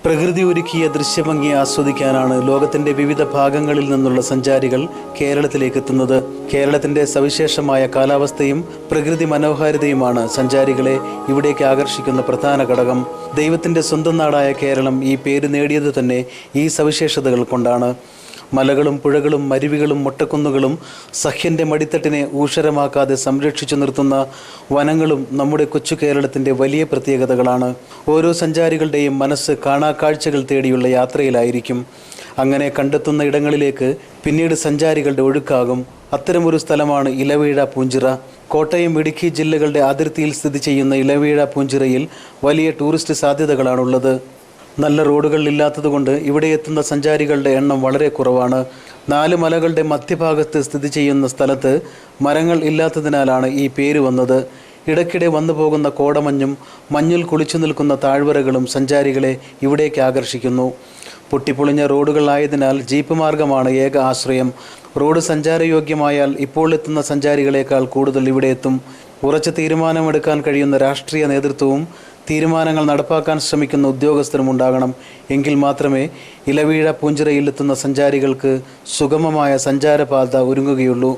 പ്രകൃതി ഒരുക്കിയ ദൃശ്യഭംഗി ആസ്വദിക്കാനാണ് ലോകത്തിന്റെ വിവിധ ഭാഗങ്ങളിൽ നിന്നുള്ള സഞ്ചാരികൾ കേരളത്തിലേക്ക് എത്തുന്നത്. കേരളത്തിന്റെ സവിശേഷമായ കാലാവസ്ഥയും പ്രകൃതി മനോഹാരിതയുമാണ് സഞ്ചാരികളെ ഇവിടേക്ക് ആകർഷിക്കുന്ന പ്രധാന ഘടകം. ദൈവത്തിന്റെ സ്വന്തം നാടായ കേരളം ഈ പേര് നേടിയത് തന്നെ ഈ സവിശേഷതകൾ കൊണ്ടാണ്. മലകളും പുഴകളും അരുവികളും മൊട്ടക്കുന്നുകളും സഹ്യന്റെ മടിത്തട്ടിനെ ഊഷരമാക്കാതെ സംരക്ഷിച്ചു നിർത്തുന്ന വനങ്ങളും നമ്മുടെ കൊച്ചു കേരളത്തിന്റെ വലിയ പ്രത്യേകതകളാണ്. ഓരോ സഞ്ചാരികളുടെയും മനസ്സ് കാണാക്കാഴ്ചകൾ തേടിയുള്ള യാത്രയിലായിരിക്കും. അങ്ങനെ കണ്ടെത്തുന്ന ഇടങ്ങളിലേക്ക് പിന്നീട് സഞ്ചാരികളുടെ ഒഴുക്കാകും. അത്തരമൊരു സ്ഥലമാണ് ഇലവീഴ പൂഞ്ചിറ. കോട്ടയം, ഇടുക്കി ജില്ലകളുടെ അതിർത്തിയിൽ സ്ഥിതി ചെയ്യുന്ന ഇലവീഴ പൂഞ്ചിറയിൽ വലിയ ടൂറിസ്റ്റ് സാധ്യതകളാണുള്ളത്. നല്ല റോഡുകൾ ഇല്ലാത്തതുകൊണ്ട് ഇവിടെ എത്തുന്ന സഞ്ചാരികളുടെ എണ്ണം വളരെ കുറവാണ്. 4 മലകളുടെ മധ്യഭാഗത്ത് സ്ഥിതി ചെയ്യുന്ന സ്ഥലത്ത് മരങ്ങൾ ഇല്ലാത്തതിനാലാണ് ഈ പേര് വന്നത്. ഇടയ്ക്കിടെ വന്നു പോകുന്ന കോടമഞ്ഞും മഞ്ഞിൽ കുളിച്ചു നിൽക്കുന്ന താഴ്വരകളും സഞ്ചാരികളെ ഇവിടേക്ക് ആകർഷിക്കുന്നു. പൊട്ടിപ്പൊളിഞ്ഞ റോഡുകളായതിനാൽ ജീപ്പ് മാർഗമാണ് ഏക ആശ്രയം. റോഡ് സഞ്ചാരയോഗ്യമായാൽ ഇപ്പോൾ എത്തുന്ന സഞ്ചാരികളെക്കാൾ കൂടുതൽ ഇവിടെ എത്തും. ഉറച്ച തീരുമാനമെടുക്കാൻ കഴിയുന്ന രാഷ്ട്രീയ നേതൃത്വവും തീരുമാനങ്ങൾ നടപ്പാക്കാൻ ശ്രമിക്കുന്ന ഉദ്യോഗസ്ഥരും ഉണ്ടാകണം. എങ്കിൽ മാത്രമേ ഇലവീഴ പൂഞ്ചിറയിലെത്തുന്ന സഞ്ചാരികൾക്ക് സുഗമമായ സഞ്ചാരപാത ഒരുങ്ങുകയുള്ളൂ.